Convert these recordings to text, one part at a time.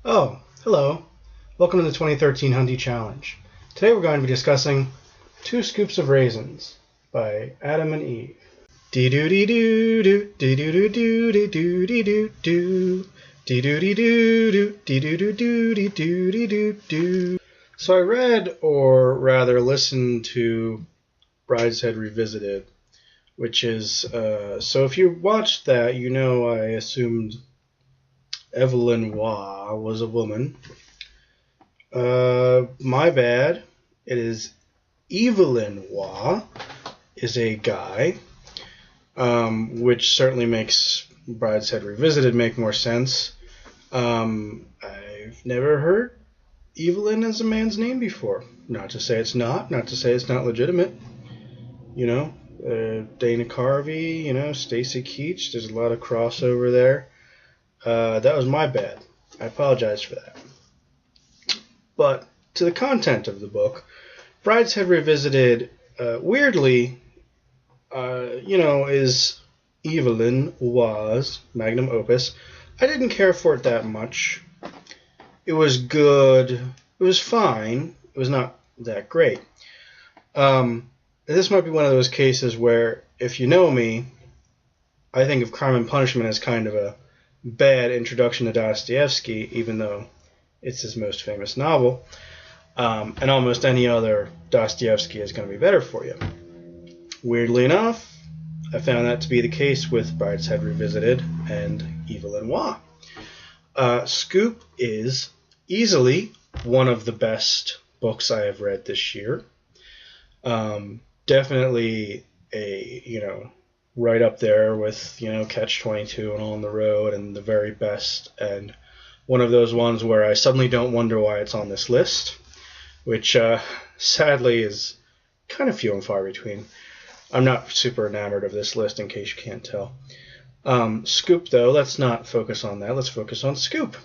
Oh, hello. Welcome to the 2013 Hundie Challenge. Today we're going to be discussing Two Scoops of Raisins by Adam and Eve. Dee-doo-dee-doo-doo, dee-doo-doo-doo-doo-doo-doo-doo-doo, dee-doo-dee-doo-doo, dee-doo-doo-doo-doo-doo-doo-doo. So I read, or rather listened to, Brideshead Revisited, which is, so if you watched that, you know I assumed Evelyn Waugh was a woman. My bad. It is Evelyn Waugh is a guy, which certainly makes Brideshead Revisited make more sense. I've never heard Evelyn as a man's name before. Not to say it's not to say it's not legitimate. You know, Dana Carvey, Stacy Keach, there's a lot of crossover there. That was my bad. I apologize for that. But to the content of the book, Brideshead Revisited, weirdly, is Evelyn Waugh's magnum opus. I didn't care for it that much. It was good. It was fine. It was not that great. This might be one of those cases where, if you know me, I think of Crime and Punishment as kind of a bad introduction to Dostoevsky, even though it's his most famous novel, and almost any other Dostoevsky is going to be better for you. Weirdly enough, I found that to be the case with Brideshead Revisited and Evelyn Waugh. Scoop is easily one of the best books I have read this year. Definitely a, right up there with, Catch-22 and On the Road and The Very Best, and one of those ones where I suddenly don't wonder why it's on this list, which sadly is kind of few and far between. I'm not super enamored of this list, in case you can't tell. Scoop, though, let's not focus on that. Let's focus on Scoop.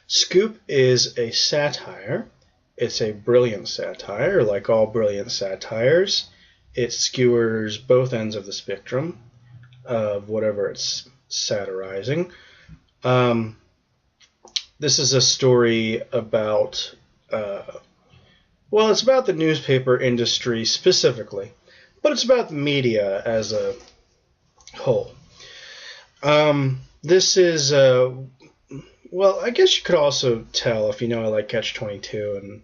Scoop is a satire. It's a brilliant satire, like all brilliant satires. It skewers both ends of the spectrum of whatever it's satirizing. This is a story about, it's about the newspaper industry specifically, but it's about the media as a whole. This is, I guess you could also tell if I like Catch-22 and,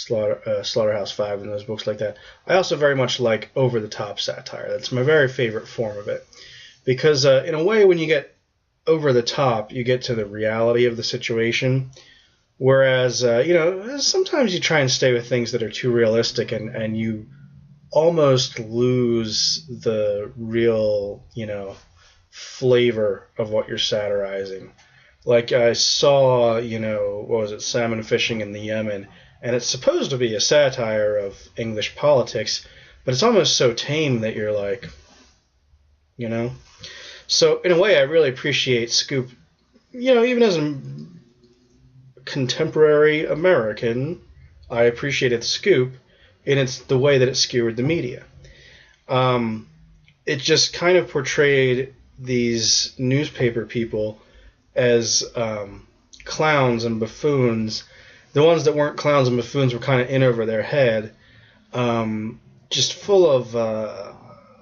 Slaughterhouse-5 and those books like that. I also very much like over-the-top satire. That's my very favorite form of it. Because in a way, when you get over the top, you get to the reality of the situation. Whereas, sometimes you try and stay with things that are too realistic and you almost lose the real, flavor of what you're satirizing. Like I saw, salmon fishing in the Yemen, and it's supposed to be a satire of English politics, but it's almost so tame that you're like, So in a way, I really appreciate Scoop, even as a contemporary American, I appreciated Scoop in the way that it skewered the media. It just kind of portrayed these newspaper people as clowns and buffoons. The ones that weren't clowns and buffoons were kind of in over their head, just full of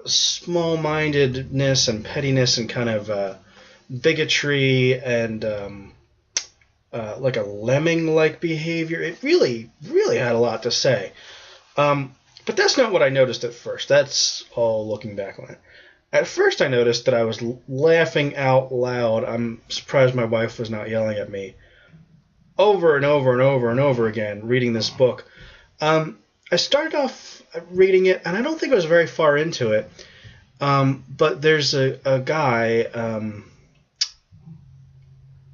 small-mindedness and pettiness and kind of bigotry and like a lemming-like behavior. It really, really had a lot to say. But that's not what I noticed at first. That's all looking back on it. At first I noticed that I was laughing out loud. I'm surprised my wife was not yelling at me. Over and over and over and over again, reading this book. I started off reading it, and I don't think I was very far into it. But there's a guy,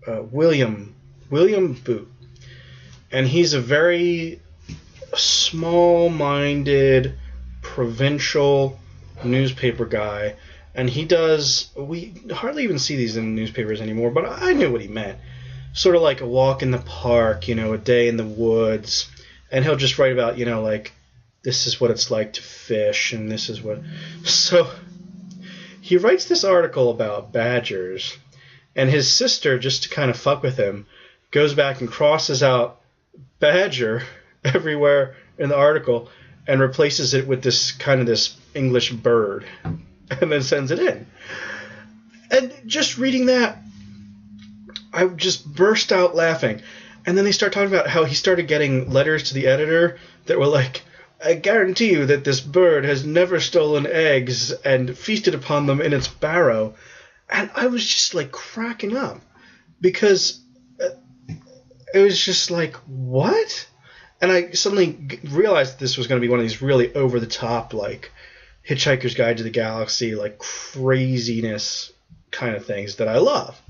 William Boot, and he's a very small-minded, provincial newspaper guy, and we hardly even see these in newspapers anymore, but I knew what he meant. Sort of like a walk in the park, a day in the woods, and he'll just write about, this is what it's like to fish, and this is what... So he writes this article about badgers, And his sister, just to kind of fuck with him, goes back and crosses out Badger everywhere in the article and replaces it with this English bird, and then sends it in. And just reading that, I just burst out laughing. And then they start talking about how he started getting letters to the editor that were like, I guarantee you that this bird has never stolen eggs and feasted upon them in its barrow. And I was just like cracking up because it was just like, what? And I suddenly realized that this was going to be one of these really over-the-top, like, Hitchhiker's Guide to the Galaxy, like, craziness kind of things that I love.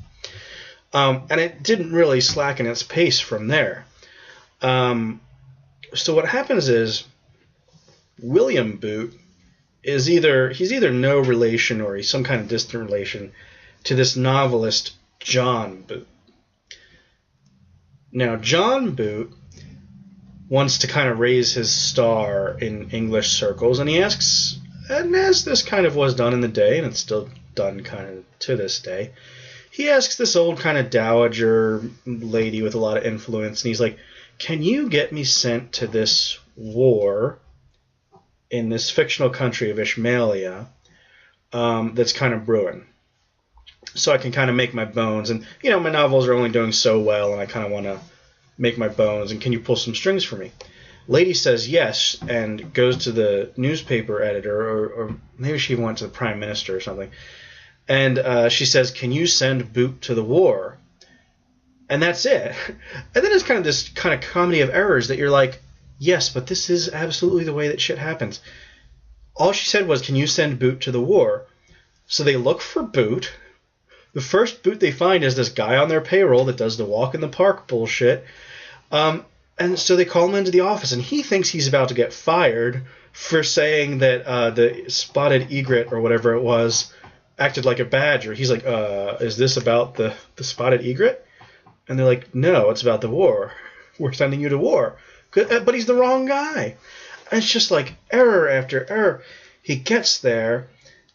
And it didn't really slacken its pace from there. So what happens is William Boot is either no relation or he's some kind of distant relation to this novelist John Boot. Now, John Boot wants to kind of raise his star in English circles, and he asks, and as this kind of was done in the day, and it's still done kind of to this day, he asks this old kind of dowager lady with a lot of influence, and he's like, can you get me sent to this war in this fictional country of Ishmaelia that's kind of brewing, so I can kind of make my bones, and, you know, my novels are only doing so well, and I kind of want to make my bones, and can you pull some strings for me? Lady says yes, and goes to the newspaper editor, or maybe she went to the prime minister or something, and she says, can you send Boot to the war? And that's it. And then it's kind of this kind of comedy of errors that you're like, yes, but this is absolutely the way that shit happens. All she said was, can you send Boot to the war? So they look for Boot. The first Boot they find is this guy on their payroll that does the walk in the park bullshit. And so they call him into the office, and he thinks he's about to get fired for saying that the spotted egret or whatever it was acted like a badger. He's like, is this about the spotted egret? And they're like, no, it's about the war. We're sending you to war. But he's the wrong guy. And it's just like error after error. He gets there,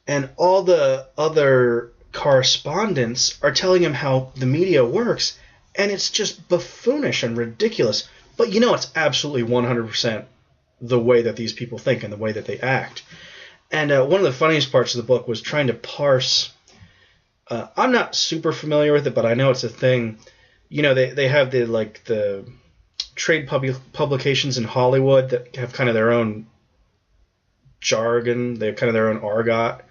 and all the other correspondents are telling him how the media works, and it's just buffoonish and ridiculous. But you know, it's absolutely 100% the way that these people think and the way that they act. And one of the funniest parts of the book was trying to parse. I'm not super familiar with it, but I know it's a thing. You know, they have the trade publications in Hollywood that have kind of their own jargon. They have kind of their own argot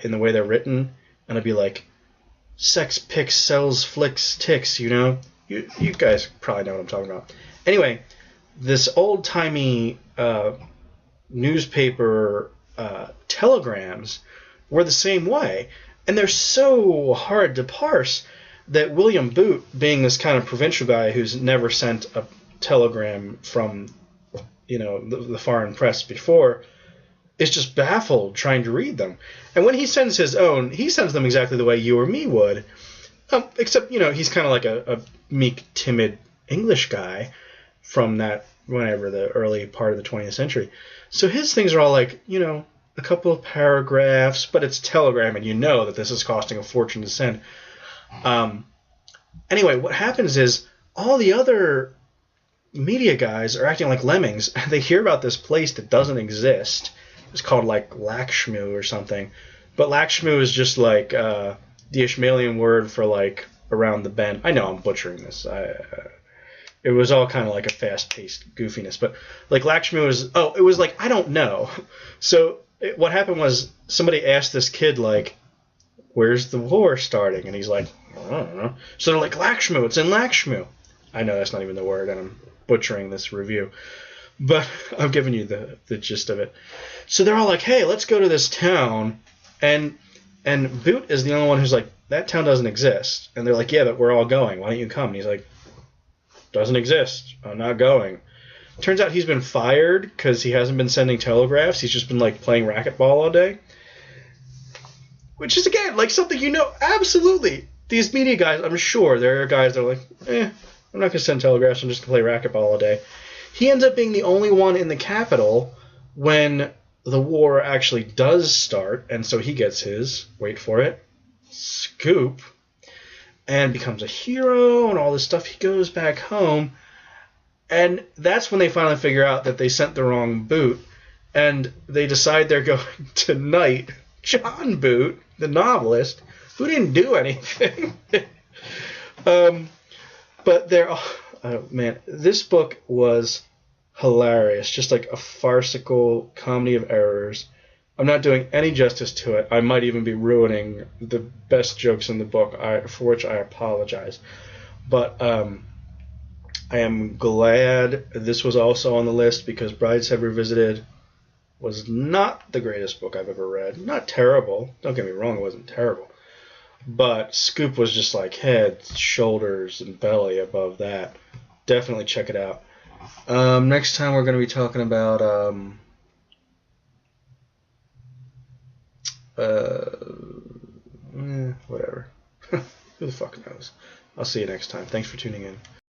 in the way they're written. And it'd be like, sex pics sells flicks ticks, you know? You guys probably know what I'm talking about. Anyway, this old-timey newspaper telegrams were the same way. And they're so hard to parse that William Boot, being this kind of provincial guy who's never sent a telegram from, you know, the foreign press before, is just baffled trying to read them. And when he sends his own, he sends them exactly the way you or me would. Except, you know, he's kind of like a meek, timid English guy from that, whenever, the early part of the 20th century. So his things are all like, you know, a couple of paragraphs, but it's telegram, and you know that this is costing a fortune to send. Anyway, what happens is all the other media guys are acting like lemmings. They hear about this place that doesn't exist. It's called like Lakshmu or something. But Lakshmu is just like the Ishmaelian word for like around the bend. I know I'm butchering this. It was all kind of like a fast-paced goofiness. But like Lakshmu is, it was like, I don't know. So what happened was somebody asked this kid like, where's the war starting? And he's like, I don't know. So they're like, Lakshmu, it's in Lakshmu. I know that's not even the word, and I'm butchering this review. But I'm giving you the gist of it. So they're all like, hey, let's go to this town. And Boot is the only one who's like, that town doesn't exist. And they're like, yeah, but we're all going. Why don't you come? And he's like, doesn't exist. I'm not going. Turns out he's been fired because he hasn't been sending telegraphs. He's just been like playing racquetball all day. Which is, again, like something you know, absolutely. These media guys, I'm sure there are guys that are like, I'm not going to send telegraphs, I'm just going to play racquetball all day. He ends up being the only one in the capital when the war actually does start, and so he gets his, wait for it, scoop. and becomes a hero and all this stuff. He goes back home, and that's when they finally figure out that they sent the wrong Boot, and they decide they're going to knight John Boot, the novelist, who didn't do anything. But they're, oh man, this book was hilarious, just like a farcical comedy of errors. I'm not doing any justice to it. I might even be ruining the best jokes in the book, for which I apologize. But I am glad this was also on the list, because Brideshead Revisited was not the greatest book I've ever read. Not terrible. Don't get me wrong, it wasn't terrible. But Scoop was just like head, shoulders, and belly above that. Definitely check it out. Next time we're going to be talking about whatever. Who the fuck knows? I'll see you next time. Thanks for tuning in.